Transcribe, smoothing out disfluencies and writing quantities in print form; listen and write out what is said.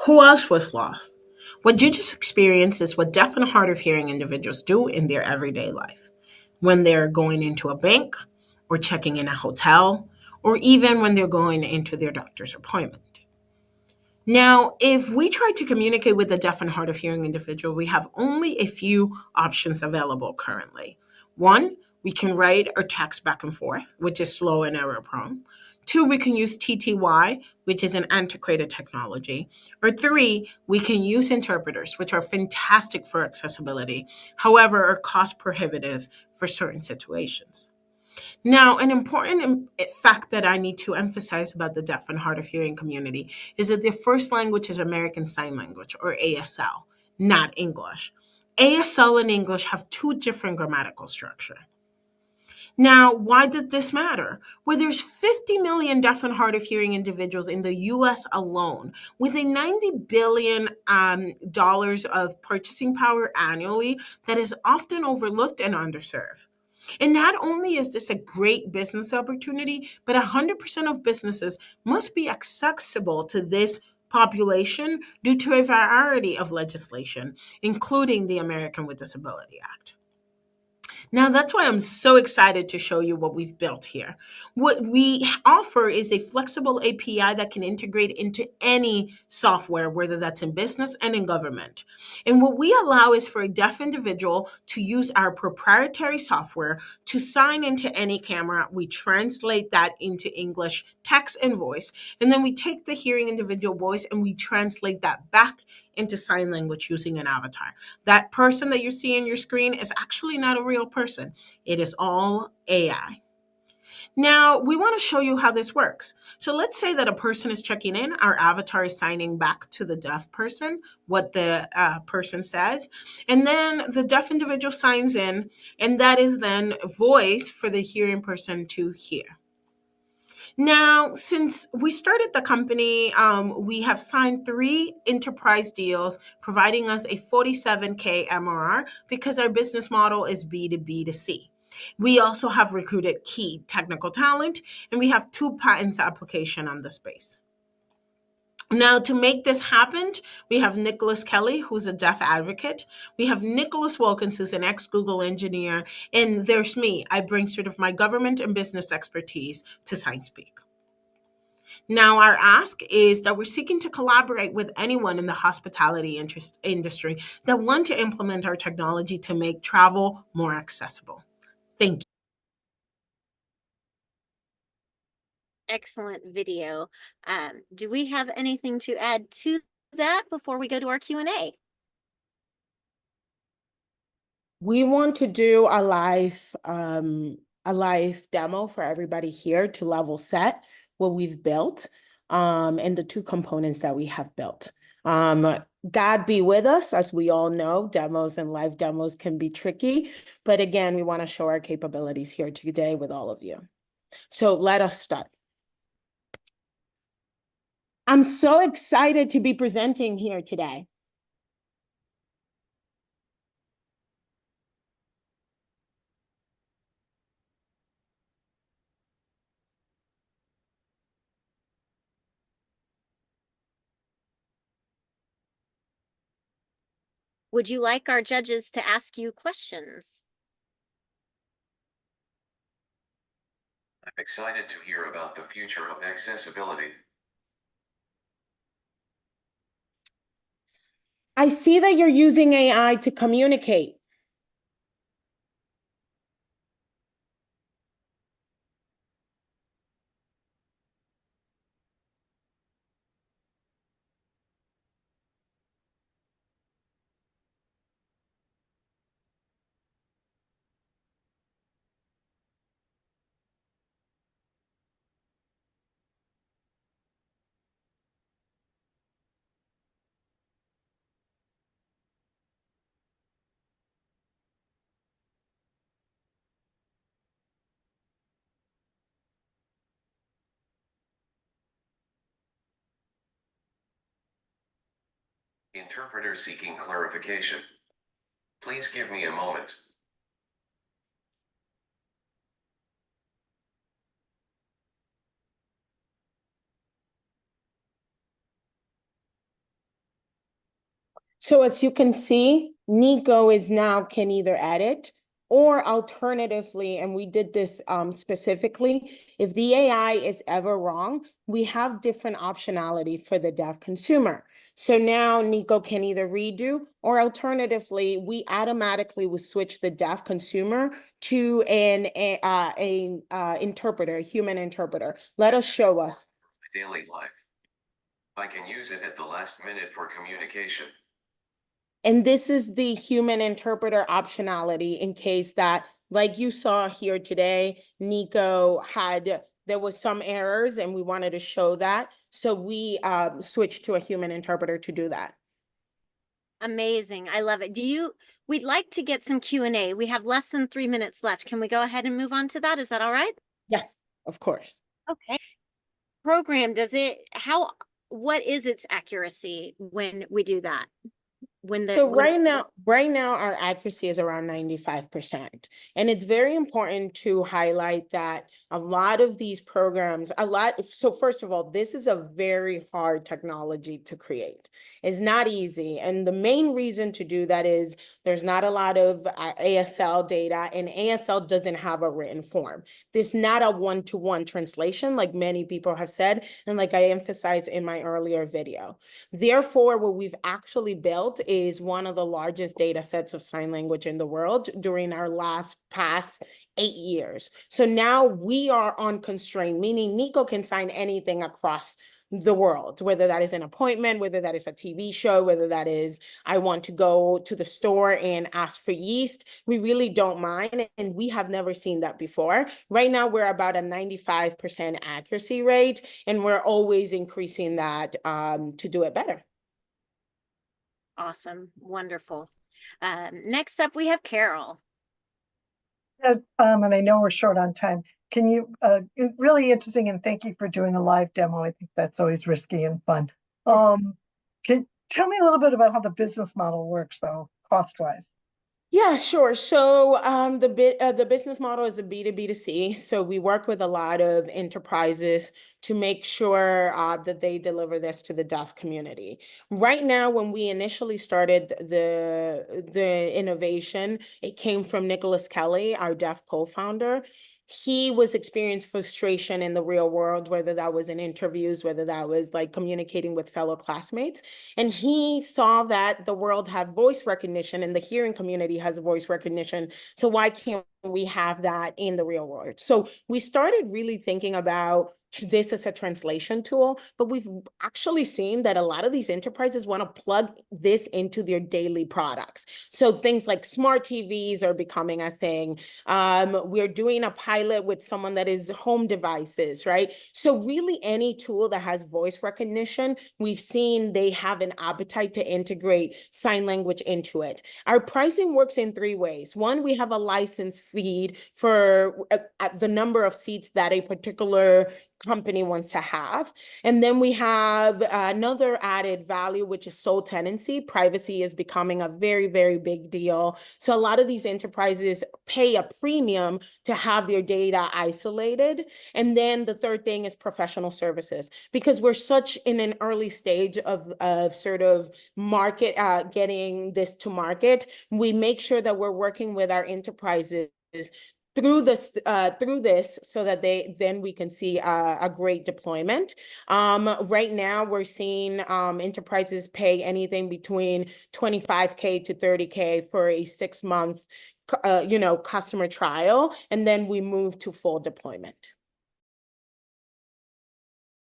Who else was lost? What you just experienced is what deaf and hard of hearing individuals do in their everyday life when they're going into a bank or checking in a hotel or even when they're going into their doctor's appointment. Now, if we try to communicate with a deaf and hard of hearing individual, we have only a few options available currently. One, we can write or text back and forth, which is slow and error prone. Two, we can use TTY, which is an antiquated technology. Or three, we can use interpreters, which are fantastic for accessibility, however, are cost prohibitive for certain situations. Now, an important fact that I need to emphasize about the deaf and hard of hearing community is that their first language is American Sign Language, or ASL, not English. ASL and English have two different grammatical structure. Now, why did this matter? Well, there's 50 million deaf and hard of hearing individuals in the US alone, with a $90 billion dollars of purchasing power annually that is often overlooked and underserved. And not only is this a great business opportunity, but 100% of businesses must be accessible to this population due to a variety of legislation, including the American with Disability Act. Now, that's why I'm so excited to show you what we've built here. What we offer is a flexible API that can integrate into any software, whether that's in business and in government. And what we allow is for a deaf individual to use our proprietary software to sign into any camera. We translate that into English text and voice. And then we take the hearing individual voice and we translate that back into sign language using an avatar. That person that you see in your screen is actually not a real person. It is all AI. Now, we want to show you how this works. So let's say that a person is checking in, our avatar is signing back to the deaf person what the person says, and then the deaf individual signs in, and that is then voice for the hearing person to hear. Now, since we started the company, we have signed three enterprise deals, providing us a 47K MRR because our business model is B2B2C. We also have recruited key technical talent, and we have two patents application on the space. Now, to make this happen, we have Nicholas Kelly, who's a deaf advocate. We have Nicholas Wilkins, who's an ex-Google engineer. And there's me. I bring sort of my government and business expertise to SignSpeak. Now, our ask is that we're seeking to collaborate with anyone in the hospitality industry that want to implement our technology to make travel more accessible. Thank you. Excellent video. Do we have anything to add to that before we go to our Q&A? We want to do a live demo for everybody here to level set what we've built and the two components that we have built. God be with us. As we all know, demos and live demos can be tricky, but again, we want to show our capabilities here today with all of you. So let us start. I'm so excited to be presenting here today. Would you like our judges to ask you questions? I'm excited to hear about the future of accessibility. I see that you're using AI to communicate. Interpreter seeking clarification. Please give me a moment. So as you can see, Nico is now can either edit or alternatively, and we did this specifically, if the AI is ever wrong, we have different optionality for the deaf consumer. So now Nico can either redo or alternatively, we automatically will switch the deaf consumer to an interpreter, a human interpreter. Let us show us. My daily life. I can use it at the last minute for communication. And this is the human interpreter optionality in case that, like you saw here today, Nico there was some errors and we wanted to show that. So we switched to a human interpreter to do that. Amazing. I love it. We'd like to get some Q&A. We have less than 3 minutes left. Can we go ahead and move on to that? Is that all right? Yes, of course. Okay. What is its accuracy when we do that? So right now our accuracy is around 95%. And it's very important to highlight that a lot of these programs, so first of all, this is a very hard technology to create. It's not easy. And the main reason to do that is there's not a lot of ASL data, and ASL doesn't have a written form. This is not a one-to-one translation like many people have said, and like I emphasized in my earlier video. Therefore, what we've actually built is one of the largest data sets of sign language in the world during our past 8 years. So now we are unconstrained, meaning Nico can sign anything across the world, whether that is an appointment, whether that is a TV show, whether that is, I want to go to the store and ask for yeast. We really don't mind. And we have never seen that before. Right now, we're about a 95% accuracy rate, and we're always increasing that to do it better. Awesome. Wonderful. Next up, we have Carol. And I know we're short on time. Can you, really interesting, and thank you for doing a live demo. I think that's always risky and fun. Can tell me a little bit about how the business model works, though, cost-wise? Yeah, sure. So the business model is a B2B2C. So we work with a lot of enterprises to make sure that they deliver this to the deaf community. Right now, when we initially started the innovation, it came from Nicholas Kelly, our deaf co-founder. He was experiencing frustration in the real world, whether that was in interviews, whether that was like communicating with fellow classmates. And he saw that the world had voice recognition and the hearing community has voice recognition. So why can't we have that in the real world? So we started really thinking about this as a translation tool, but we've actually seen that a lot of these enterprises want to plug this into their daily products. So things like smart TVs are becoming a thing. We're doing a pilot with someone that is home devices, right? So really any tool that has voice recognition, we've seen they have an appetite to integrate sign language into it. Our pricing works in 3 ways. One, we have a license feed for the number of seats that a particular company wants to have. And then we have another added value, which is sole tenancy. Privacy is becoming a very, very big deal. So a lot of these enterprises pay a premium to have their data isolated. And then the third thing is professional services, because we're such in an early stage of sort of market, getting this to market. We make sure that we're working with our enterprises through this so that then we can see a great deployment. Right now we're seeing enterprises pay anything between 25K to 30K for a 6-month customer trial, and then we move to full deployment.